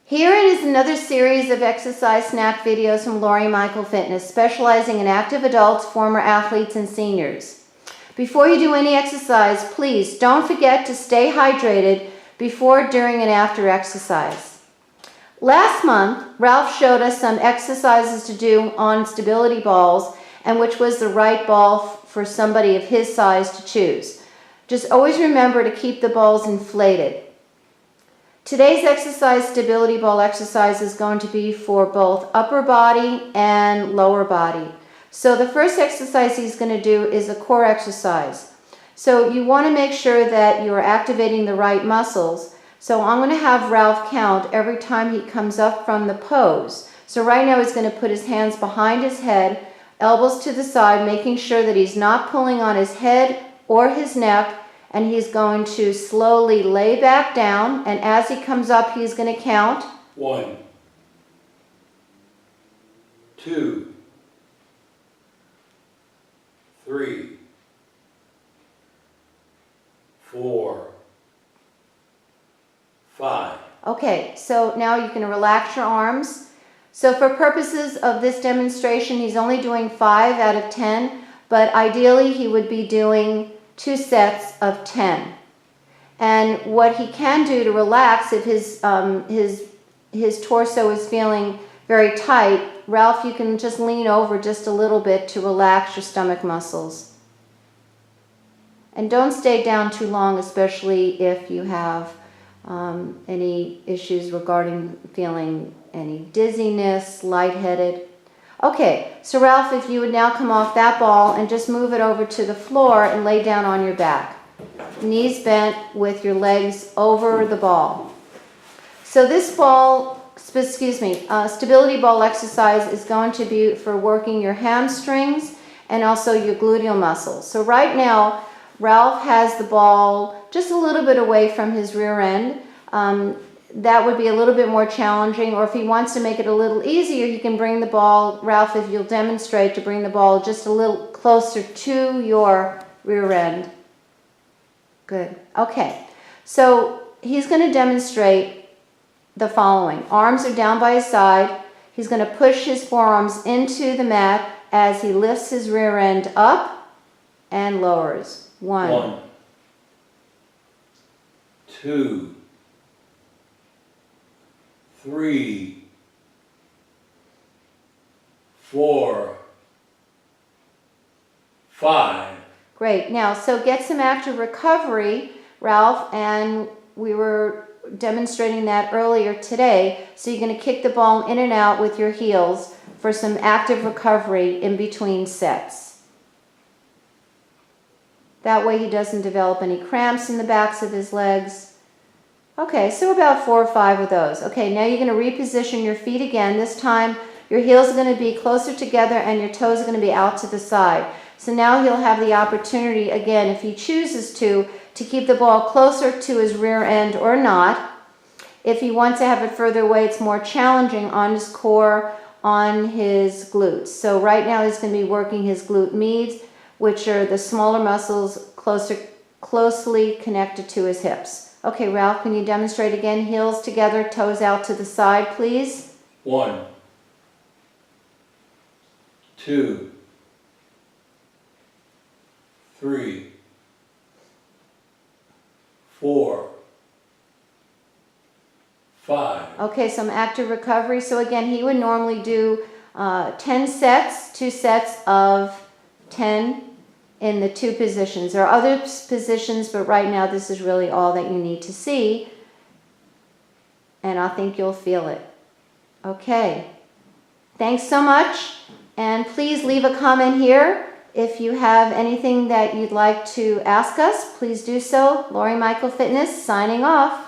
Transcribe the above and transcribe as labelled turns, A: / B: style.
A: Here it is another series of exercise snack videos from Lori Michael Fitness, specializing in active adults, former athletes, and seniors. Before you do any exercise, please don't forget to stay hydrated before, during, and after exercise. Last month, Ralph showed us some exercises to do on stability balls and which was the right ball for somebody of his size to choose. Just always remember to keep the balls inflated. Today's exercise, stability ball exercise, is going to be for both upper body and lower body. So the first exercise he's going to do is a core exercise. So you want to make sure that you're activating the right muscles. So I'm going to have Ralph count every time he comes up from the pose. So right now he's going to put his hands behind his head, elbows to the side, making sure that he's not pulling on his head or his neck. And he's going to slowly lay back down, and as he comes up, he's going to count.
B: 1, 2, 3, 4, 5.
A: Okay, so now you can relax your arms. So for purposes of this demonstration, he's only doing 5 out of 10, but ideally he would be doing 2 sets of 10. And what he can do to relax if his torso is feeling very tight, Ralph, you can just lean over just a little bit to relax your stomach muscles. And don't stay down too long, especially if you have any issues regarding feeling any dizziness, lightheaded. Okay, so Ralph, if you would now come off that ball and just move it over to the floor and lay down on your back. Knees bent with your legs over the ball. So this stability ball exercise is going to be for working your hamstrings and also your gluteal muscles. So right now, Ralph has the ball just a little bit away from his rear end. That would be a little bit more challenging, or if he wants to make it a little easier, he can bring the ball, Ralph, if you'll demonstrate, to bring the ball just a little closer to your rear end. Good. Okay. So he's going to demonstrate the following. Arms are down by his side. He's going to push his forearms into the mat as he lifts his rear end up and lowers. 1,
B: 2, 3, 4, 5.
A: Great. Now, so get some active recovery, Ralph, and we were demonstrating that earlier today. So you're going to kick the ball in and out with your heels for some active recovery in between sets. That way he doesn't develop any cramps in the backs of his legs. Okay, so about 4 or 5 of those. Okay, now you're going to reposition your feet again. This time your heels are going to be closer together and your toes are going to be out to the side. So now he'll have the opportunity, again, if he chooses to keep the ball closer to his rear end or not. If he wants to have it further away, it's more challenging on his core, on his glutes. So right now he's going to be working his glute medius, which are the smaller muscles closely connected to his hips. Okay, Ralph, can you demonstrate again? Heels together, toes out to the side, please.
B: 1, 2, 3, 4, 5.
A: Okay, some active recovery. So again, he would normally do 10 sets, 2 sets of 10 in the 2 positions. There are other positions, but right now this is really all that you need to see. And I think you'll feel it. Okay. Thanks so much. And please leave a comment here. If you have anything that you'd like to ask us, please do so. Lori Michael Fitness signing off.